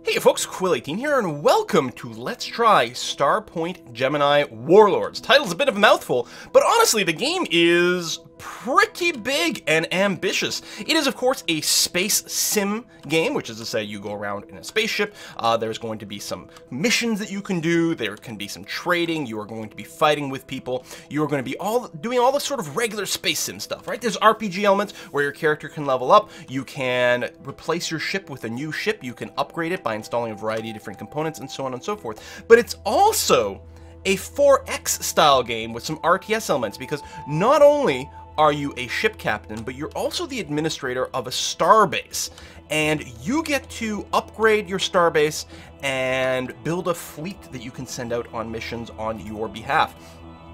Hey folks, Quill18 here, and welcome to Let's Try Starpoint Gemini Warlords. Title's a bit of a mouthful, but honestly, the game is pretty big and ambitious. It is, of course, a space sim game, which is to say you go around in a spaceship. There's going to be some missions that you can do. There can be some trading. You are going to be fighting with people. You are going to be doing all the sort of regular space sim stuff, right? There's RPG elements where your character can level up. You can replace your ship with a new ship. You can upgrade it by installing a variety of different components and so on and so forth. But it's also a 4X style game with some RTS elements, because not only are you a ship captain, but you're also the administrator of a starbase, and you get to upgrade your starbase and build a fleet that you can send out on missions on your behalf.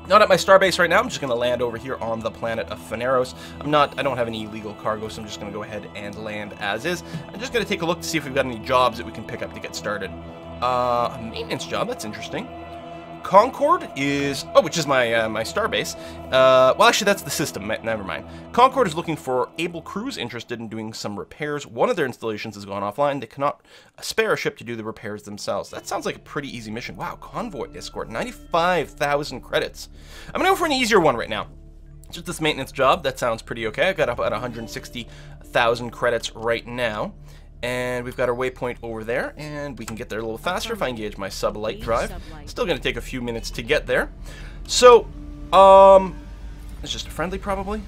Not at my starbase right now. I'm just going to land over here on the planet of Phaneros. I don't have any illegal cargo, so I'm just going to go ahead and land as is. I'm just going to take a look to see if we've got any jobs that we can pick up to get started. A maintenance job, that's interesting. Concord is, which is my my starbase. Well, actually, that's the system. Never mind. Concord is looking for able crews interested in doing some repairs. One of their installations has gone offline. They cannot spare a ship to do the repairs themselves. That sounds like a pretty easy mission. Wow, convoy escort, 95,000 credits. I'm gonna go for an easier one right now. Just this maintenance job. That sounds pretty okay. I got up at 160,000 credits right now. And we've got our waypoint over there, and we can get there a little faster if I engage my sublight drive. Still going to take a few minutes to get there. So, it's just a friendly probably?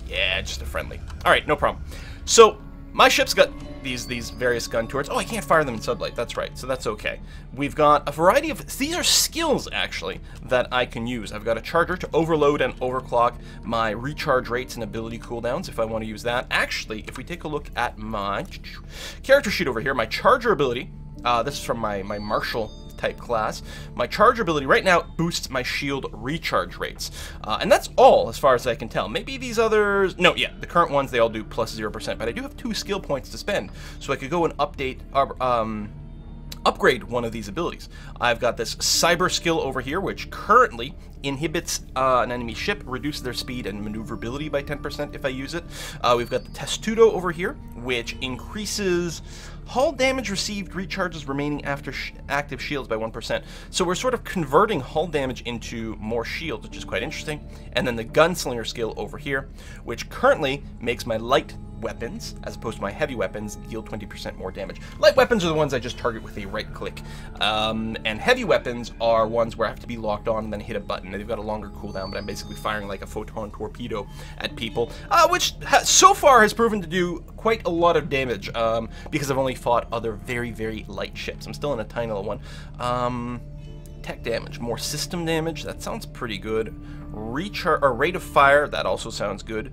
Yeah, just a friendly. Alright, no problem. So, my ship's got these various gun turrets. Oh, I can't fire them in sublight, that's right, so that's okay. We've got a variety of, these are skills actually, that I can use. I've got a charger to overload and overclock my recharge rates and ability cooldowns if I want to use that. Actually, if we take a look at my character sheet over here, my charger ability, this is from my martial type class. My charge ability right now boosts my shield recharge rates. And that's all as far as I can tell. Maybe these others, no, yeah, the current ones, they all do plus 0%, but I do have 2 skill points to spend, so I could go and upgrade one of these abilities. I've got this cyber skill over here, which currently inhibits an enemy ship, reduces their speed and maneuverability by 10% if I use it. We've got the testudo over here, which increases hull damage received recharges remaining after active shields by 1%. So we're sort of converting hull damage into more shields, which is quite interesting. And then the gunslinger skill over here, which currently makes my light weapons, as opposed to my heavy weapons, deal 20% more damage. Light weapons are the ones I just target with a right click. And heavy weapons are ones where I have to be locked on and then hit a button. They've got a longer cooldown, but I'm basically firing like a photon torpedo at people, which so far has proven to do quite a lot of damage, because I've only fought other very, very light ships. I'm still in a tiny little one. Tech damage, more system damage, that sounds pretty good. Rate of fire, that also sounds good.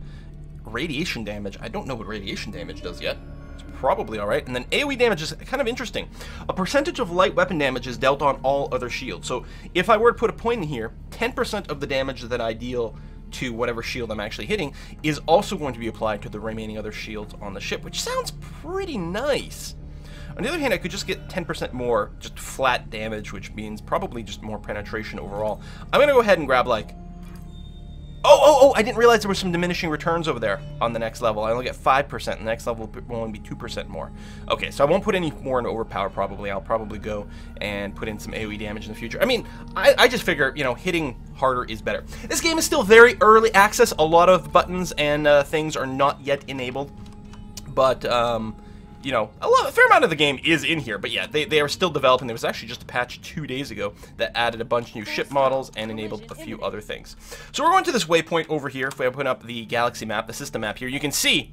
Radiation damage, I don't know what radiation damage does yet. It's probably alright. And then Aoe damage is kind of interesting. A percentage of light weapon damage is dealt on all other shields. So if I were to put a point in here, 10% of the damage that I deal to whatever shield I'm actually hitting is also going to be applied to the remaining other shields on the ship, which sounds pretty nice. On the other hand, I could just get 10% more just flat damage, which means probably just more penetration overall. I'm going to go ahead and grab like, I didn't realize there were some diminishing returns over there on the next level. I only get 5%. The next level will only be 2% more. Okay, so I won't put any more in overpower probably. I'll probably go and put in some AoE damage in the future. I mean, I just figure, you know, hitting harder is better. This game is still very early access. A lot of buttons and things are not yet enabled. But, you know, a fair amount of the game is in here, but yeah, they are still developing. There was actually just a patch 2 days ago that added a bunch of new ship models and enabled a few other things. So we're going to this waypoint over here. If we open up the galaxy map, the system map here, you can see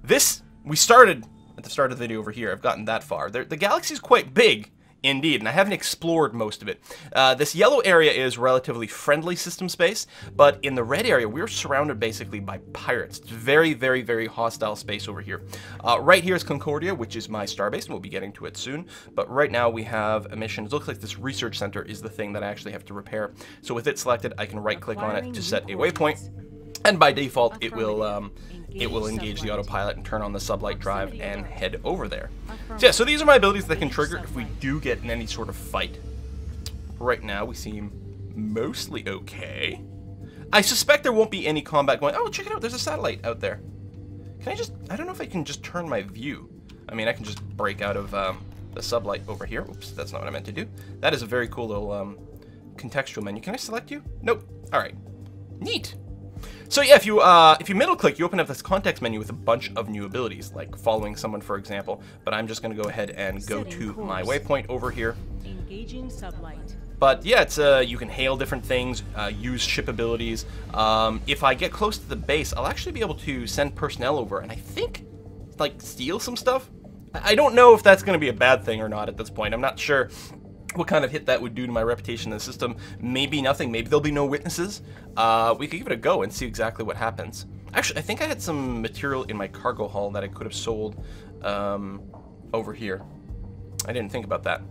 this, we started at the start of the video over here. I've gotten that far. The galaxy is quite big indeed, and I haven't explored most of it. This yellow area is relatively friendly system space, but in the red area, we're surrounded basically by pirates. It's very, very, very hostile space over here. Right here is Concordia, which is my starbase, and we'll be getting to it soon. But right now we have a mission. It looks like this research center is the thing that I actually have to repair. So with it selected, I can right-click on it to set a waypoint, and by default, it will engage the autopilot and turn on the sublight drive and head over there. So yeah, so these are my abilities that can trigger if we do get in any sort of fight. Right now, we seem mostly okay. I suspect there won't be any combat going. Oh, check it out, there's a satellite out there. Can I don't know if I can just turn my view. I mean, I can just break out of the sublight over here. Oops, that's not what I meant to do. That is a very cool little contextual menu. Can I select you? Nope. All right. Neat. So yeah, if you middle click, you open up this context menu with a bunch of new abilities, like following someone, for example. But I'm just going to go ahead and go to my waypoint over here. Engaging sublight. But yeah, it's you can hail different things, use ship abilities. If I get close to the base, I'll actually be able to send personnel over, and I think like steal some stuff. I don't know if that's going to be a bad thing or not at this point. I'm not sure what kind of hit that would do to my reputation in the system. Maybe nothing. Maybe there'll be no witnesses. We could give it a go and see exactly what happens. Actually, I think I had some material in my cargo hull that I could have sold over here. I didn't think about that.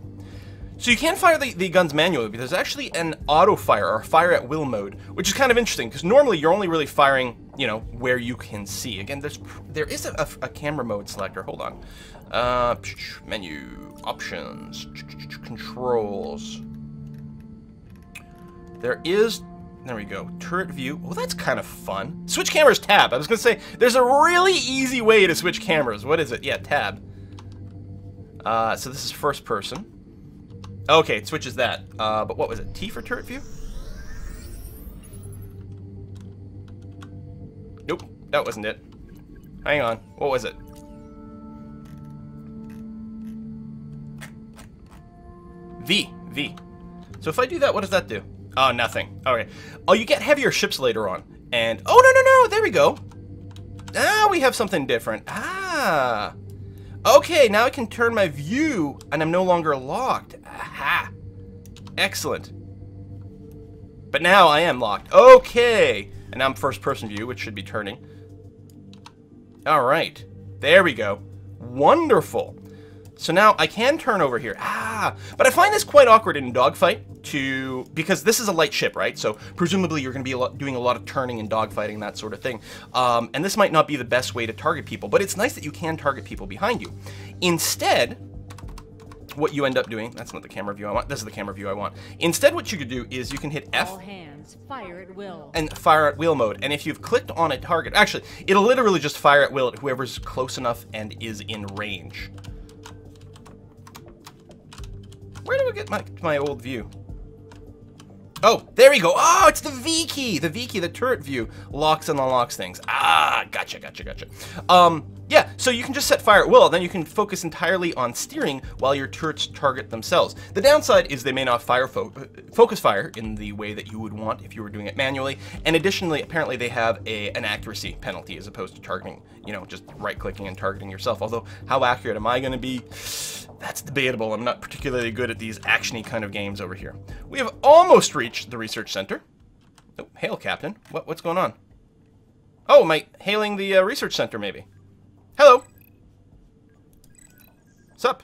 So you can fire the guns manually, but there's actually an auto fire or fire at will mode, which is kind of interesting because normally you're only really firing, you know, where you can see. Again, there is a camera mode selector. Hold on. Menu, options, controls. There we go, turret view. Oh, that's kind of fun. Switch cameras tab. I was gonna say, there's a really easy way to switch cameras. What is it? Yeah, tab. So this is first person. Okay, it switches that. But what was it? T for turret view? Nope, that wasn't it. Hang on, what was it? V. So if I do that, what does that do? Oh, nothing. Okay. Oh, you get heavier ships later on. And, oh, no, there we go. Now we have something different. Ah. Okay, now I can turn my view, and I'm no longer locked. Aha. Excellent. But now I am locked. Okay. And now I'm first-person view, which should be turning. All right. There we go. Wonderful. So now I can turn over here. Ah, but I find this quite awkward in dogfight because this is a light ship, right? So presumably you're going to be doing a lot of turning and dogfighting, that sort of thing. And this might not be the best way to target people, but it's nice that you can target people behind you. Instead, what you end up doing, that's not the camera view I want, this is the camera view I want. Instead, what you could do is you can hit F. All hands, fire at will. And fire at will mode. And if you've clicked on a target, actually, it'll literally just fire at will at whoever's close enough and is in range. Where do I get my old view? Oh, there we go. Oh, it's the V key. The V key, the turret view, locks and unlocks things. Ah, gotcha. Yeah, so you can just set fire at will, then you can focus entirely on steering while your turrets target themselves. The downside is they may not focus fire in the way that you would want if you were doing it manually, and additionally, apparently they have an accuracy penalty as opposed to targeting, you know, just right-clicking and targeting yourself. Although, how accurate am I going to be? That's debatable. I'm not particularly good at these action-y kind of games over here. We have almost reached the research center. Oh, hail, Captain. What's going on? Oh, am I hailing the research center, maybe? Hello. Sup?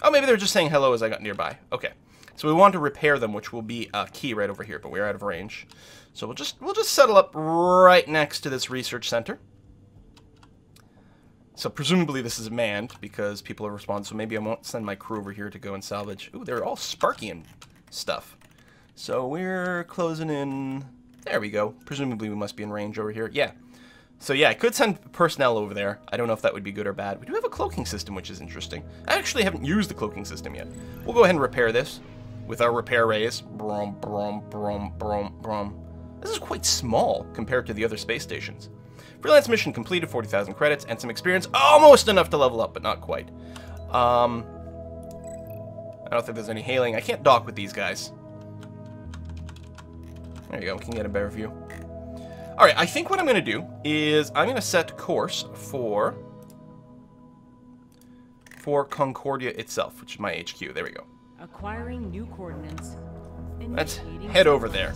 Oh, maybe they're just saying hello as I got nearby. Okay. So we want to repair them, which will be a key right over here, but we're out of range. So we'll just settle up right next to this research center. So presumably this is manned because people have responded, so maybe I won't send my crew over here to go and salvage. Ooh, they're all sparky and stuff. So we're closing in. There we go. Presumably we must be in range over here. Yeah. So yeah, I could send personnel over there. I don't know if that would be good or bad. We do have a cloaking system, which is interesting. I actually haven't used the cloaking system yet. We'll go ahead and repair this with our repair rays. Brum, brum, brum, brum, brum. This is quite small compared to the other space stations. Freelance mission completed, 40,000 credits, and some experience. Almost enough to level up, but not quite. I don't think there's any hailing. I can't dock with these guys. There you go, we can get a better view. Alright, I think what I'm going to do is I'm going to set course for Concordia itself, which is my HQ. There we go. Acquiring new coordinates. Let's head over there.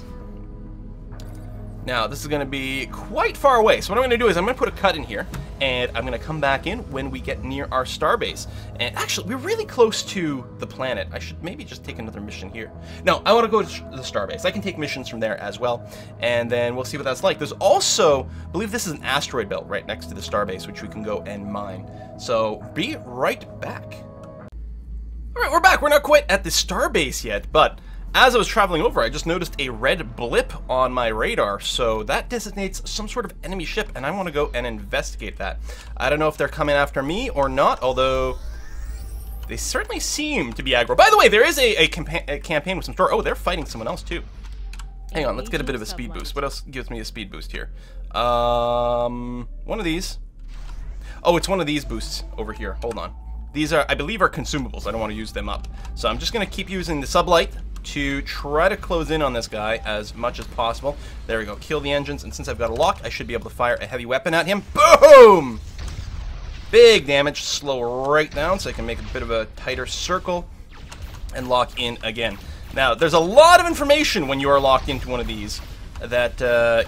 Now, this is going to be quite far away, so what I'm going to do is I'm going to put a cut in here, and I'm going to come back in when we get near our starbase. And actually, we're really close to the planet. I should maybe just take another mission here. No, I want to go to the starbase. I can take missions from there as well, and then we'll see what that's like. There's also, I believe this is an asteroid belt right next to the starbase, which we can go and mine. So, be right back. All right, we're back. We're not quite at the starbase yet, but as I was traveling over, I just noticed a red blip on my radar, so that designates some sort of enemy ship, and I want to go and investigate that. I don't know if they're coming after me or not, although They certainly seem to be aggro. By the way, there is a campaign with some store. Oh, they're fighting someone else too. Hang on, let's get a bit of a speed boost. What else gives me a speed boost here? One of these. Oh, it's one of these boosts over here. Hold on. These are, I believe, are consumables. I don't want to use them up. So I'm just going to keep using the sublight to try to close in on this guy as much as possible. There we go. Kill the engines. And since I've got a lock, I should be able to fire a heavy weapon at him. Boom! Big damage. Slow right down so I can make a bit of a tighter circle and lock in again. Now, there's a lot of information when you are locked into one of these that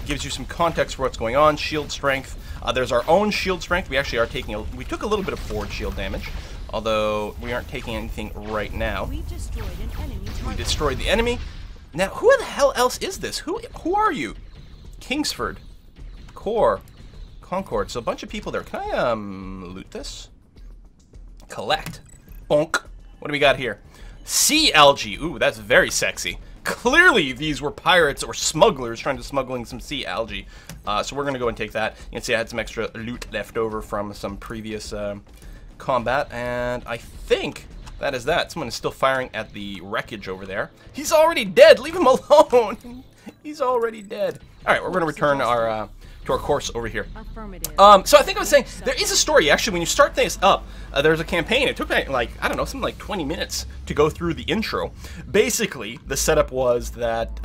gives you some context for what's going on. Shield strength. There's our own shield strength. We actually are taking we took a little bit of forward shield damage, although we aren't taking anything right now. We destroyed an enemy target. We destroyed the enemy. Now, who the hell else is this? Who are you? Kingsford, Core, Concord. So a bunch of people there. Can I loot this? Collect. Bonk. What do we got here? Sea algae. Ooh, that's very sexy. Clearly, these were pirates or smugglers trying to smuggling some sea algae. So we're going to go and take that. You can see I had some extra loot left over from some previous combat. And I think that is that. Someone is still firing at the wreckage over there. He's already dead. Leave him alone. He's already dead. All right, we're going to return our to our course over here. Affirmative. So I think I was saying, there is a story, actually, when you start this up, there's a campaign. It took, like, I don't know, something like 20 minutes to go through the intro. Basically, the setup was that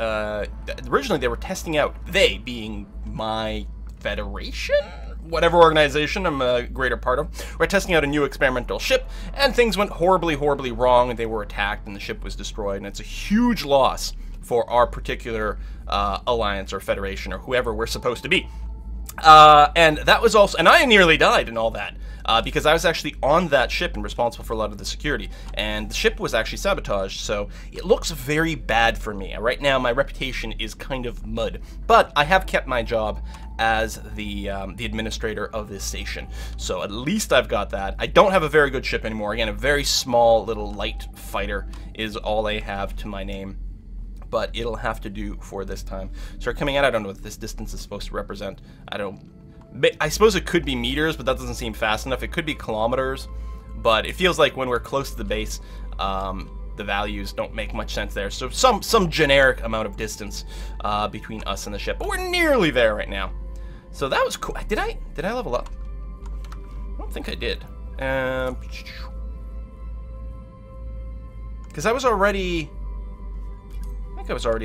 originally they were testing out, they being my federation? Whatever organization I'm a greater part of, we're testing out a new experimental ship, and things went horribly, horribly wrong, and they were attacked, and the ship was destroyed, and it's a huge loss for our particular alliance or federation or whoever we're supposed to be. And that was also, and I nearly died in all that, because I was actually on that ship and responsible for a lot of the security, and the ship was actually sabotaged, so it looks very bad for me. Right now, my reputation is kind of mud, but I have kept my job as the administrator of this station, so at least I've got that. I don't have a very good ship anymore. Again, a very small little light fighter is all I have to my name, but it'll have to do for this time. Start coming out. I don't know what this distance is supposed to represent. I suppose it could be meters, but that doesn't seem fast enough. It could be kilometers, but it feels like when we're close to the base, the values don't make much sense there. So some generic amount of distance between us and the ship, but we're nearly there right now. So that was cool. Did I level up? I don't think I did. Because I was already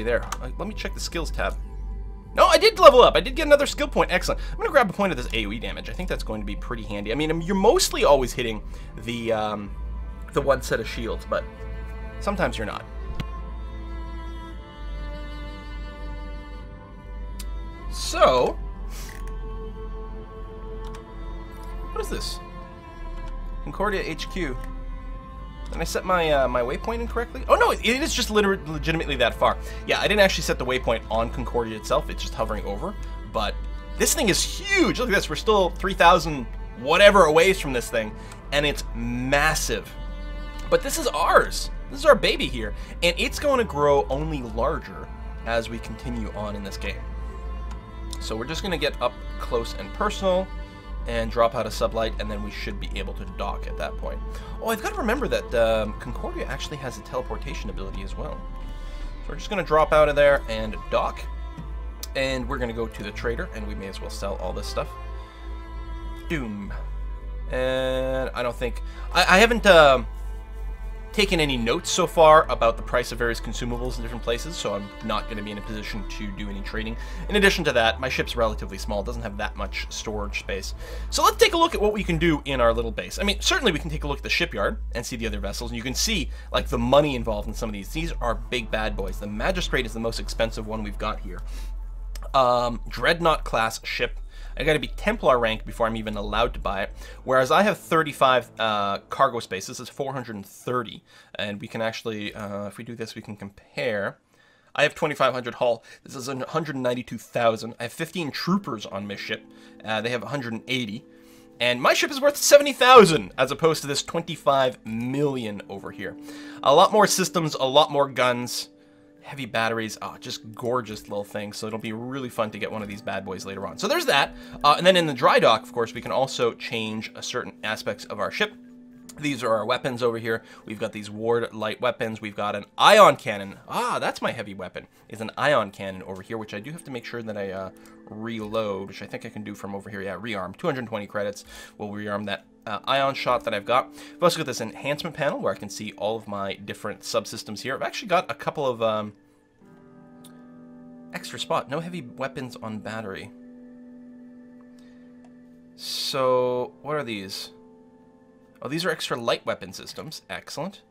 there. Let me check the skills tab. No, I did level up. I did get another skill point. Excellent. I'm going to grab a point of this Aoe damage. I think that's going to be pretty handy. I mean, you're mostly always hitting the one set of shields, but sometimes you're not. So, what is this? Concordia HQ. Did I set my my waypoint incorrectly? Oh no, it is just legitimately that far. Yeah, I didn't actually set the waypoint on Concordia itself. It's just hovering over. But this thing is huge. Look at this. We're still 3,000 whatever away from this thing, and it's massive. But this is ours. This is our baby here, and it's going to grow only larger as we continue on in this game. So we're just going to get up close and personal and drop out a sublight, and then we should be able to dock at that point. Oh, I've got to remember that Concordia actually has a teleportation ability as well. So we're just going to drop out of there and dock, and we're going to go to the trader, and we may as well sell all this stuff. Doom. And I don't think... I haven't taken any notes so far about the price of various consumables in different places, so I'm not going to be in a position to do any trading. In addition to that, my ship's relatively small. It doesn't have that much storage space. So let's take a look at what we can do in our little base. I mean, certainly we can take a look at the shipyard and see the other vessels, and you can see, like, the money involved in some of these. These are big bad boys. The Magistrate is the most expensive one we've got here. Dreadnought class ship. I got to be Templar rank before I'm even allowed to buy it. Whereas I have 35 cargo space. This is 430, and we can actually, if we do this, we can compare. I have 2,500 hull. This is 192,000. I have 15 troopers on my ship. They have 180, and my ship is worth 70,000 as opposed to this 25 million over here. A lot more systems, a lot more guns. Heavy batteries, just gorgeous little things, so it'll be really fun to get one of these bad boys later on. So there's that, and then in the dry dock, of course, we can also change certain aspects of our ship. These are our weapons over here. We've got these ward light weapons. We've got an ion cannon. Ah, that's my heavy weapon, is an ion cannon over here, which I do have to make sure that I reload, which I think I can do from over here. Yeah, rearm. 220 credits will rearm that ion shot that I've got. I've also got this enhancement panel where I can see all of my different subsystems here. I've actually got a couple of extra spot. No heavy weapons on battery. So, what are these? Oh, these are extra light weapon systems. Excellent.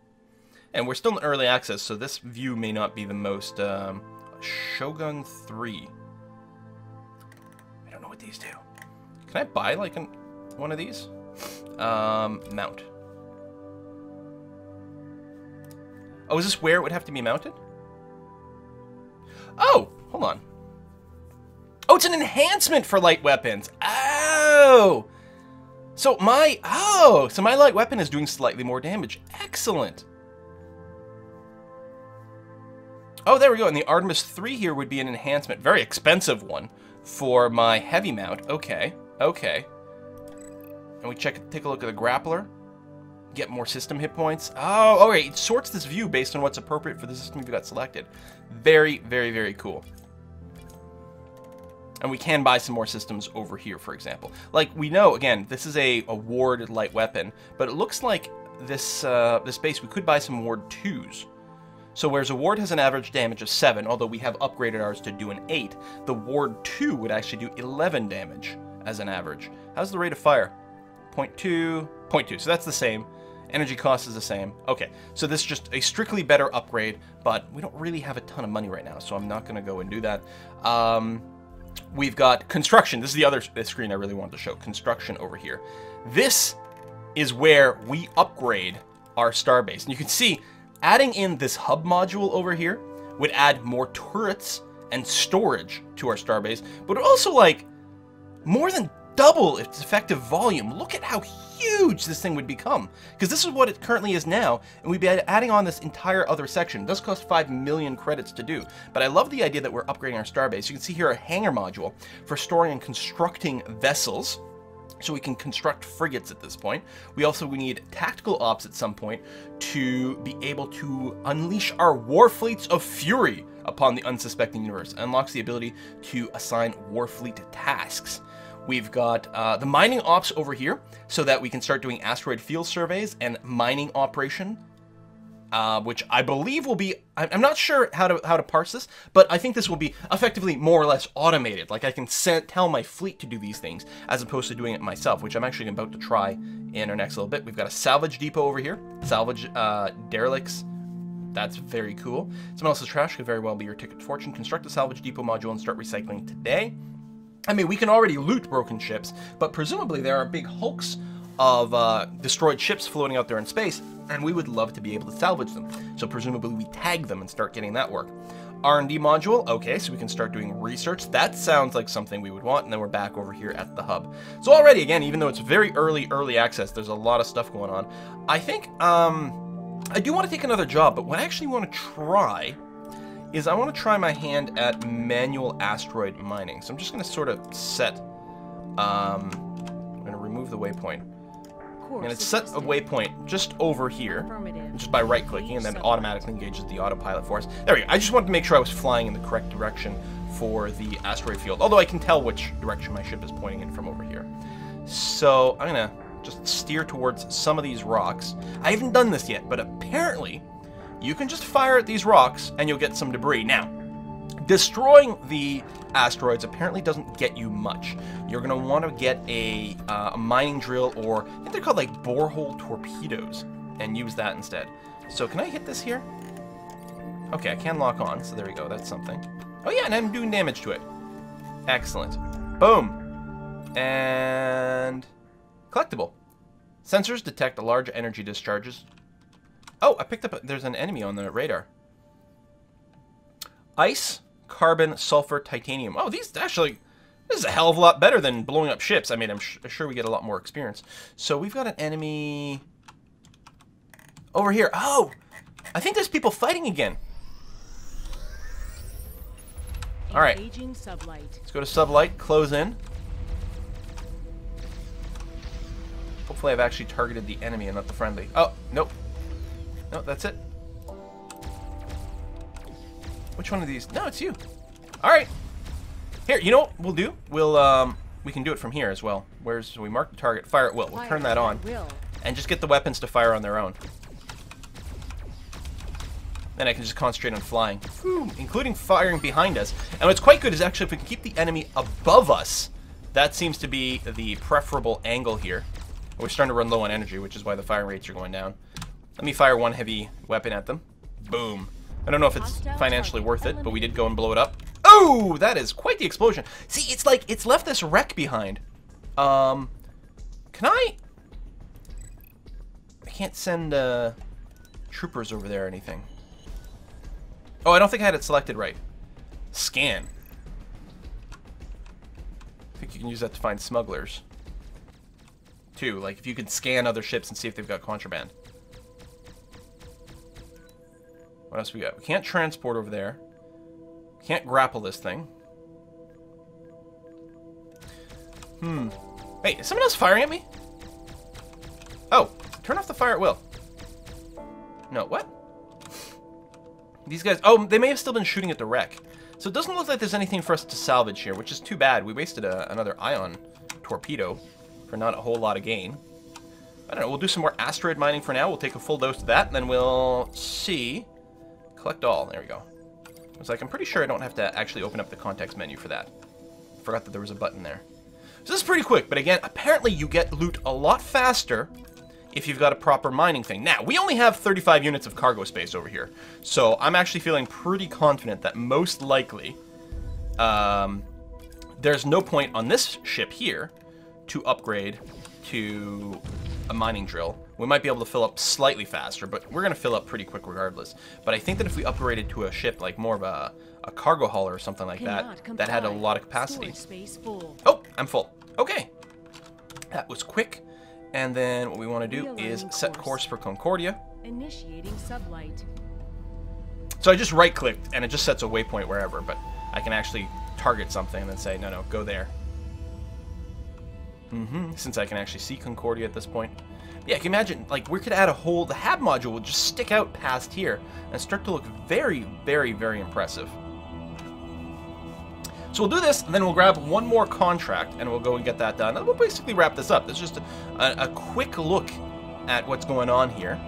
And we're still in early access, so this view may not be the most... Shogun 3. I don't know what these do. Can I buy, like, one of these? Mount. Oh, is this where it would have to be mounted? Oh, hold on. Oh, it's an enhancement for light weapons. Oh! So my light weapon is doing slightly more damage. Excellent. Oh, there we go. And the Artemis 3 here would be an enhancement. Very expensive one for my heavy mount. Okay. Okay. And we take a look at the grappler. Get more system hit points. Oh, all right. It sorts this view based on what's appropriate for the system you've got selected. Very, very, very cool. And we can buy some more systems over here, for example. Like, we know, again, this is a ward light weapon, but it looks like this base, we could buy some ward 2s. So whereas a ward has an average damage of 7, although we have upgraded ours to do an 8, the ward 2 would actually do 11 damage as an average. How's the rate of fire? 0.2, 0.2, so that's the same. Energy cost is the same. Okay, so this is just a strictly better upgrade, but we don't really have a ton of money right now, so I'm not going to go and do that. We've got construction. This is the other screen I really wanted to show. Construction over here. This is where we upgrade our starbase. And you can see, adding in this hub module over here would add more turrets and storage to our starbase, but also, like, more than double its effective volume. Look at how huge this thing would become, because this is what it currently is now, and we'd be adding on this entire other section. It does cost 5 million credits to do, but I love the idea that we're upgrading our starbase. You can see here a hangar module for storing and constructing vessels, so we can construct frigates at this point. We need tactical ops at some point to be able to unleash our war fleets of fury upon the unsuspecting universe. It unlocks the ability to assign warfleet tasks. We've got the mining ops over here so that we can start doing asteroid field surveys and mining operation, which I believe will be, I'm not sure how to parse this, but I think this will be effectively more or less automated. Like, I can tell my fleet to do these things as opposed to doing it myself, which I'm actually about to try in our next little bit. We've got a salvage depot over here, salvage derelicts. That's very cool. Someone else's trash could very well be your ticket to fortune. Construct a salvage depot module and start recycling today. I mean, we can already loot broken ships, but presumably there are big hulks of destroyed ships floating out there in space, and we would love to be able to salvage them. So presumably we tag them and start getting that work. R&D module, okay, so we can start doing research. That sounds like something we would want, and then we're back over here at the hub. So already, again, even though it's very early access, there's a lot of stuff going on. I think, I do want to take another job, but what I actually want to try is I want to try my hand at manual asteroid mining. So I'm just going to sort of set, I'm going to remove the waypoint. I'm going to set a waypoint just over here, just by right-clicking, and then it automatically engages the autopilot for us. There we go. I just wanted to make sure I was flying in the correct direction for the asteroid field, although I can tell which direction my ship is pointing in from over here. So I'm going to just steer towards some of these rocks. I haven't done this yet, but apparently you can just fire at these rocks and you'll get some debris. Now, destroying the asteroids apparently doesn't get you much. You're going to want to get a mining drill, or I think they're called like borehole torpedoes, and use that instead. So can I hit this here? Okay, I can lock on, so there we go. That's something. Oh yeah, and I'm doing damage to it. Excellent. Boom. And collectible. Sensors detect a large energy discharges. Oh, I picked up, there's an enemy on the radar. Ice, carbon, sulfur, titanium. Oh, these actually, this is a hell of a lot better than blowing up ships. I mean, I'm sure we get a lot more experience. So we've got an enemy over here. Oh, I think there's people fighting again. All right, let's go to sublight, close in. Hopefully I've actually targeted the enemy and not the friendly. Oh, nope. No, that's it. Which one of these? No, it's you. All right. Here, you know what we'll do? We can do it from here as well. So we mark the target, fire at will. We'll turn that on. And just get the weapons to fire on their own. Then I can just concentrate on flying, including firing behind us. And what's quite good is actually if we can keep the enemy above us, that seems to be the preferable angle here. We're starting to run low on energy, which is why the fire rates are going down. Let me fire one heavy weapon at them. Boom. I don't know if it's financially worth it, but we did go and blow it up. Oh, that is quite the explosion. See, it's like it's left this wreck behind. Can I can't send troopers over there or anything. Oh, I don't think I had it selected right. Scan. I think you can use that to find smugglers. Too, like if you can scan other ships and see if they've got contraband. What else we got? We can't transport over there. Can't grapple this thing. Hey, is someone else firing at me? Oh, turn off the fire at will. No, what? These guys... Oh, they may have still been shooting at the wreck. So it doesn't look like there's anything for us to salvage here, which is too bad. We wasted another ion torpedo for not a whole lot of gain. I don't know, we'll do some more asteroid mining for now. We'll take a full dose of that, and then we'll see... Collect all. There we go. It's like, I'm pretty sure I don't have to actually open up the context menu for that. Forgot that there was a button there. So this is pretty quick, but again, apparently you get loot a lot faster if you've got a proper mining thing. Now, we only have 35 units of cargo space over here, so I'm actually feeling pretty confident that most likely there's no point on this ship here to upgrade to a mining drill. We might be able to fill up slightly faster, but we're going to fill up pretty quick regardless. But I think that if we upgraded to a ship like more of a cargo hauler or something like that, that had a lot of capacity. Oh, I'm full. Okay. That was quick. And then what we want to do is set course for Concordia. Initiating sublight. So I just right-clicked, and it just sets a waypoint wherever, but I can actually target something and then say, no, go there. Since I can actually see Concordia at this point. Yeah, can you imagine, like, we could add a whole... The HAB module would just stick out past here and start to look very, very, very impressive. So we'll do this, and then we'll grab one more contract, and we'll go and get that done. And we'll basically wrap this up. This is just a quick look at what's going on here.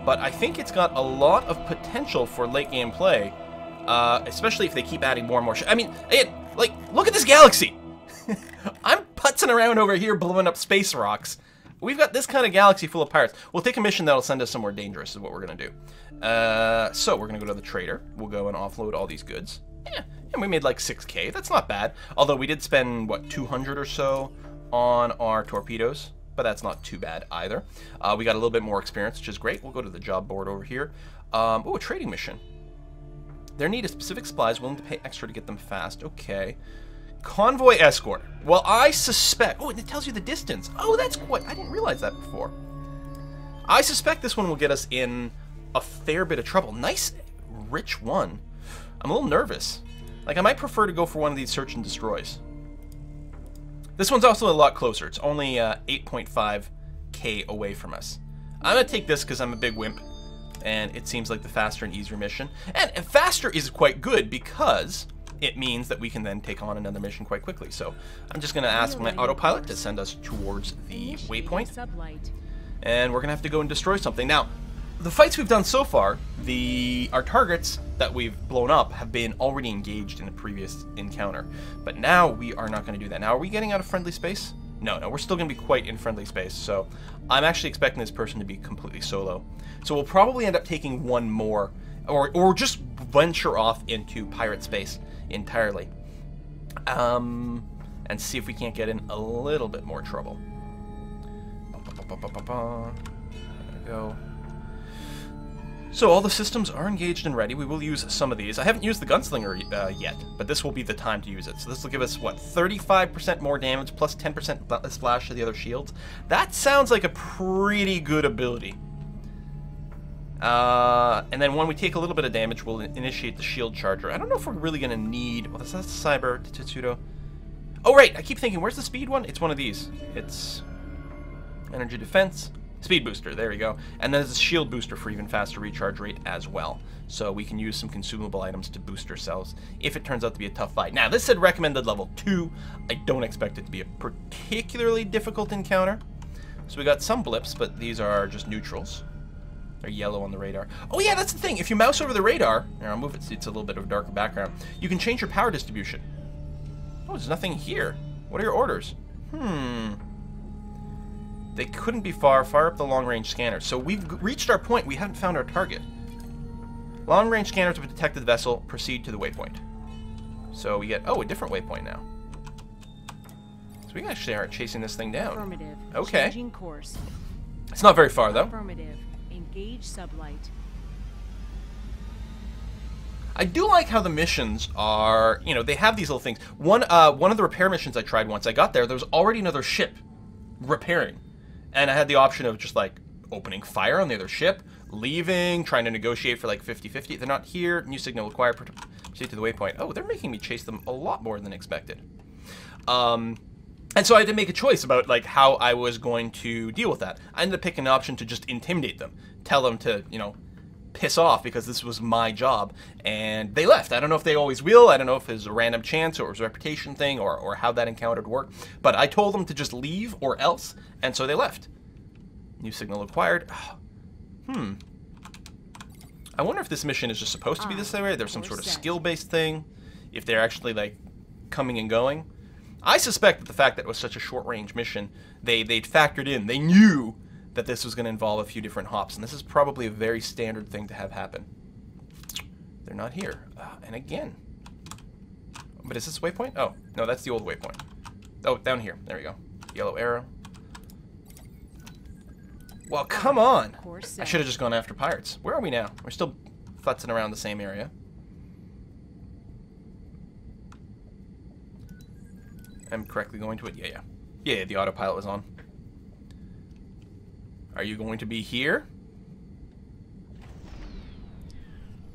But I think it's got a lot of potential for late game play, especially if they keep adding more and more shit. I mean, like, look at this galaxy! I'm putzing around over here blowing up space rocks. We've got this kind of galaxy full of pirates. We'll take a mission that'll send us somewhere dangerous is what we're going to do. So we're going to go to the trader. We'll go and offload all these goods. Yeah, and we made like 6K. That's not bad. Although we did spend, what, 200 or so on our torpedoes. But that's not too bad either. We got a little bit more experience, which is great. We'll go to the job board over here. Oh, a trading mission. Their need is specific supplies, willing to pay extra to get them fast. Okay. Convoy escort. Well, I suspect... Oh, and it tells you the distance. Oh, that's quite... I didn't realize that before. I suspect this one will get us in a fair bit of trouble. Nice, rich one. I'm a little nervous. Like, I might prefer to go for one of these search and destroys. This one's also a lot closer. It's only 8.5K away from us. I'm going to take this because I'm a big wimp. And it seems like the faster and easier mission. And faster is quite good because... it means that we can then take on another mission quite quickly. So I'm just going to ask my autopilot to send us towards the waypoint. And we're going to have to go and destroy something. Now, the fights we've done so far, our targets that we've blown up have been already engaged in a previous encounter. But now we are not going to do that. Now, are we getting out of friendly space? No, we're still going to be quite in friendly space. So I'm actually expecting this person to be completely solo. So we'll probably end up taking one more, or just venture off into pirate space entirely, and see if we can't get in a little bit more trouble. There we go. So all the systems are engaged and ready. We will use some of these. I haven't used the gunslinger yet, but this will be the time to use it. So this will give us, what, 35% more damage plus 10% splash to the other shields. That sounds like a pretty good ability. And then when we take a little bit of damage, we'll initiate the shield charger. I don't know if we're really going to need... Well, that's Cyber Tetsudo. Oh, right. I keep thinking, where's the speed one? It's one of these. It's... Energy defense. Speed booster, there we go. And then there's a shield booster for even faster recharge rate as well. So we can use some consumable items to boost ourselves if it turns out to be a tough fight. Now, this said recommended level 2. I don't expect it to be a particularly difficult encounter. So we got some blips, but these are just neutrals. They're yellow on the radar. Oh yeah, that's the thing. If you mouse over the radar, here, I'll move it so it's a little bit of a darker background, you can change your power distribution. Oh, there's nothing here. What are your orders? They couldn't be far. Fire up the long-range scanner. So we've reached our point. We haven't found our target. Long-range scanners have detected the vessel. Proceed to the waypoint. So we get, oh, a different waypoint now. So we actually are chasing this thing down. Affirmative. Okay. Changing course. It's not very far, though. Affirmative. Engage sublight. I do like how the missions are, you know, they have these little things. One of the repair missions I tried once, I got there was already another ship repairing. And I had the option of just, like, opening fire on the other ship, leaving, trying to negotiate for, like, 50-50. They're not here. New signal acquired. Proceed to the waypoint. Oh, they're making me chase them a lot more than expected. And so I had to make a choice about, like, how I was going to deal with that. I ended up picking an option to just intimidate them. Tell them to, you know, piss off because this was my job. And they left. I don't know if they always will. I don't know if it was a random chance or it was a reputation thing or how that encounter would work. But I told them to just leave or else. And so they left. New signal acquired. I wonder if this mission is just supposed to be this way. There's some sort of skill-based thing. If they're actually, like, coming and going. I suspect that the fact that it was such a short-range mission, they'd factored in. They knew that this was going to involve a few different hops. And this is probably a very standard thing to have happen. They're not here. And again. But is this waypoint? Oh, no, that's the old waypoint. Oh, down here. There we go. Yellow arrow. Well, come on! I should have just gone after pirates. Where are we now? We're still futzing around the same area. I'm correctly going to it? Yeah. Yeah, the autopilot was on. Are you going to be here?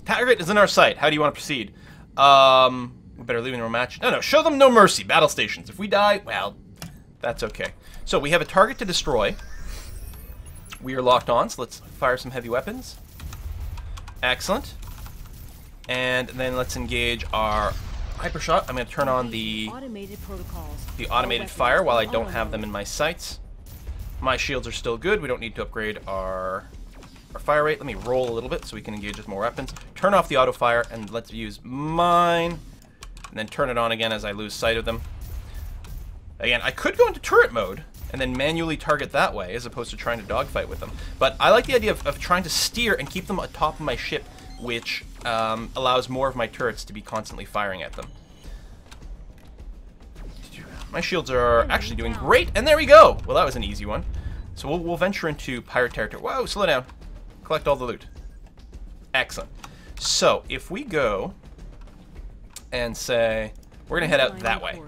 Target is in our sight. How do you want to proceed? We better leave in a match. No, show them no mercy. Battle stations. If we die, well, that's okay. So we have a target to destroy. We are locked on, so let's fire some heavy weapons. Excellent. And then let's engage our hypershot. I'm going to turn on the automated fire while I don't have them in my sights. My shields are still good. We don't need to upgrade our fire rate. Let me roll a little bit so we can engage with more weapons. Turn off the auto fire, and let's use mine. And then turn it on again as I lose sight of them. Again, I could go into turret mode and then manually target that way, as opposed to trying to dogfight with them. But I like the idea of trying to steer and keep them atop of my ship, which allows more of my turrets to be constantly firing at them. My shields are actually doing great, and there we go! Well, that was an easy one. So we'll venture into pirate territory. Whoa, slow down. Collect all the loot. Excellent. So, if we go and say, we're going to head out that way.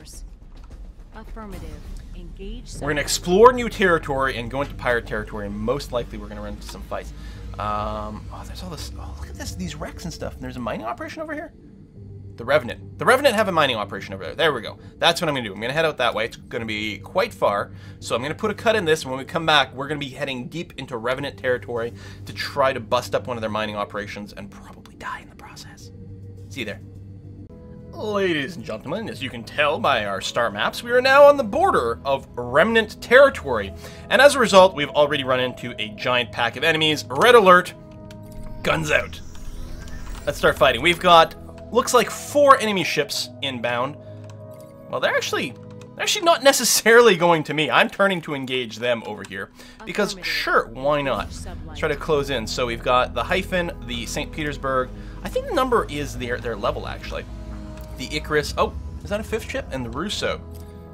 Affirmative. We're going to explore new territory and go into pirate territory, and most likely we're going to run into some fights. Oh, there's all this. Oh, look at this. These wrecks and stuff. And there's a mining operation over here. The Revenant. The Revenant have a mining operation over there. There we go. That's what I'm going to do. I'm going to head out that way. It's going to be quite far. So I'm going to put a cut in this, and when we come back, we're going to be heading deep into Revenant territory to try to bust up one of their mining operations and probably die in the process. See you there. Ladies and gentlemen, as you can tell by our star maps, we are now on the border of Remnant territory. And as a result, we've already run into a giant pack of enemies. Red alert. Guns out. Let's start fighting. We've got, looks like 4 enemy ships inbound. Well, they're actually not necessarily going to me. I'm turning to engage them over here. Because, sure, why not? Let's try to close in. So we've got the Hyphen, the St. Petersburg. I think the number is their level, actually. The Icarus. Oh, is that a 5th ship? And the Russo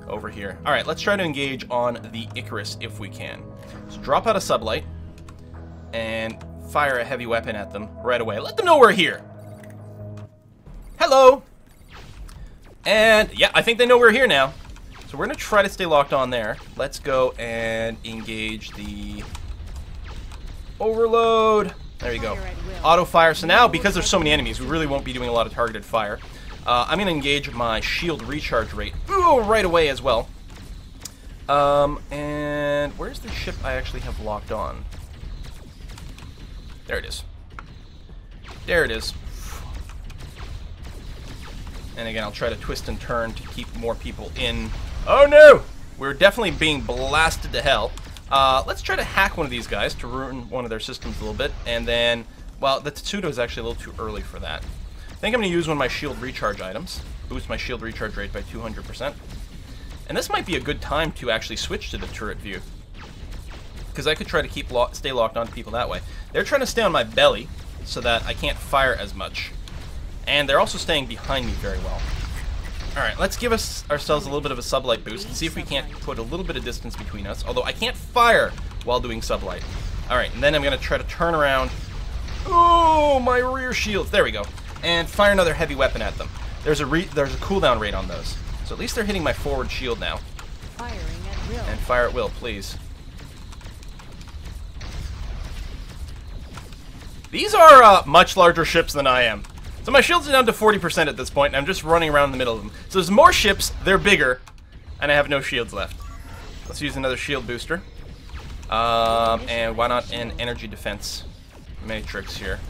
over here. All right, let's try to engage on the Icarus if we can. So drop out a sublight and fire a heavy weapon at them right away. Let them know we're here. Hello. And yeah, I think they know we're here now. So we're going to try to stay locked on there. Let's go and engage the Overload. There you go. Auto fire. So now, because there's so many enemies, we really won't be doing a lot of targeted fire. I'm going to engage my shield recharge rate right away as well. And And where's the ship I actually have locked on? There it is. There it is. And again, I'll try to twist and turn to keep more people in. Oh no! We're definitely being blasted to hell. Let's try to hack one of these guys to ruin one of their systems a little bit. And then, well, the Tetsudo is actually a little too early for that. I think I'm going to use one of my shield recharge items. Boost my shield recharge rate by 200%. And this might be a good time to actually switch to the turret view, because I could try to stay locked on to people that way. They're trying to stay on my belly so that I can't fire as much. And they're also staying behind me very well. Alright, let's give ourselves a little bit of a sublight boost and see if we can't put a little bit of distance between us. Although I can't fire while doing sublight. Alright, and then I'm going to try to turn around. Oh, my rear shields. There we go. And fire another heavy weapon at them. There's a cooldown rate on those. So at least they're hitting my forward shield now. Firing at will. And fire at will, please. These are much larger ships than I am. So my shields are down to 40% at this point, and I'm just running around in the middle of them. So there's more ships, they're bigger, and I have no shields left. Let's use another shield booster. And why not an energy defense matrix here.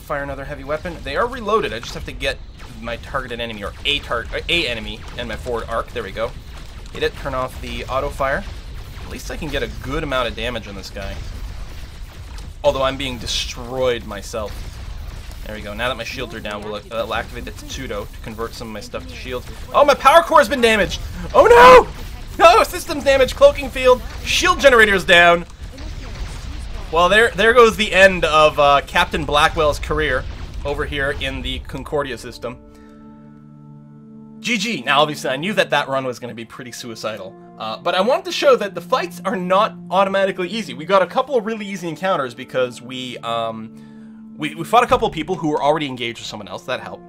Fire another heavy weapon. They are reloaded, I just have to get my targeted enemy, or a enemy, and my forward arc. There we go. Hit it, turn off the auto fire. At least I can get a good amount of damage on this guy. Although I'm being destroyed myself. There we go. Now that my shields are down, we'll activate the Tetsudo to convert some of my stuff to shields. Oh, my power core has been damaged! Oh no! No, systems damage, cloaking field, shield generators down. Well, there goes the end of Captain Blackwell's career over here in the Concordia system. GG. Now, obviously, I knew that run was going to be pretty suicidal. But I wanted to show that the fights are not automatically easy. We got a couple of really easy encounters because we fought a couple of people who were already engaged with someone else. That helped.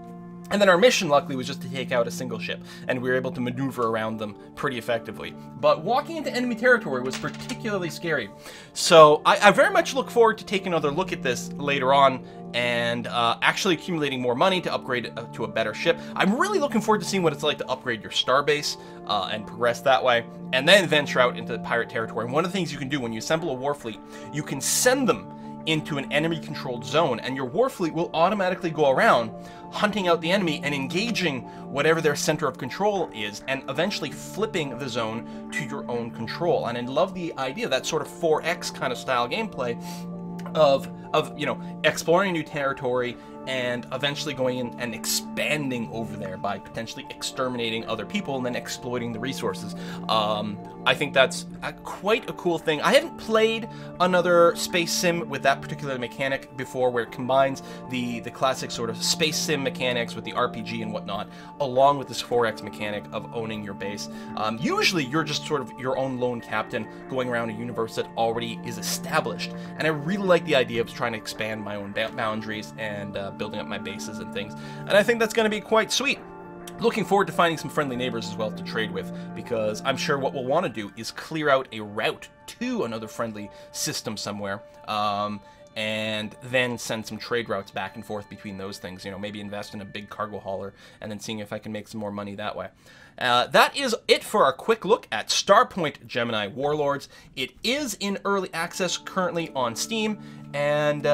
And then our mission, luckily, was just to take out a single ship, and we were able to maneuver around them pretty effectively. But walking into enemy territory was particularly scary. So I very much look forward to taking another look at this later on and actually accumulating more money to upgrade to a better ship. I'm really looking forward to seeing what it's like to upgrade your starbase and progress that way, and then venture out into pirate territory. And one of the things you can do when you assemble a war fleet, you can send them into an enemy-controlled zone, and your warfleet will automatically go around hunting out the enemy and engaging whatever their center of control is, and eventually flipping the zone to your own control. And I love the idea of that sort of 4X kind of style gameplay of you know, exploring a new territory and eventually going in and expanding over there by potentially exterminating other people and then exploiting the resources. I think that's quite a cool thing. I haven't played another space sim with that particular mechanic before, where it combines the classic sort of space sim mechanics with the RPG and whatnot, along with this 4X mechanic of owning your base. Usually you're just sort of your own lone captain going around a universe that already is established, and I really like the idea of trying to expand my own boundaries and building up my bases and things, and I think that's going to be quite sweet. Looking forward to finding some friendly neighbors as well to trade with, because I'm sure what we'll want to do is clear out a route to another friendly system somewhere, and then send some trade routes back and forth between those things. You know, maybe invest in a big cargo hauler and then seeing if I can make some more money that way. That is it for our quick look at Starpoint Gemini Warlords. It is in early access currently on Steam, and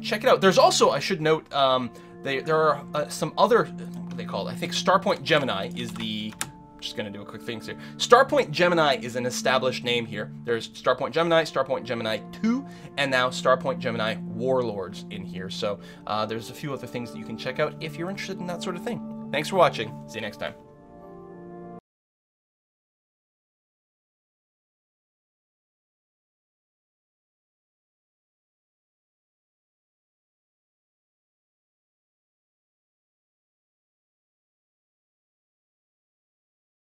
check it out. There's also, I should note, there are some other, what are they called? I think Starpoint Gemini is the, just going to do a quick thing here. Starpoint Gemini is an established name here. There's Starpoint Gemini 2, and now Starpoint Gemini Warlords in here. So there's a few other things that you can check out if you're interested in that sort of thing. Thanks for watching. See you next time.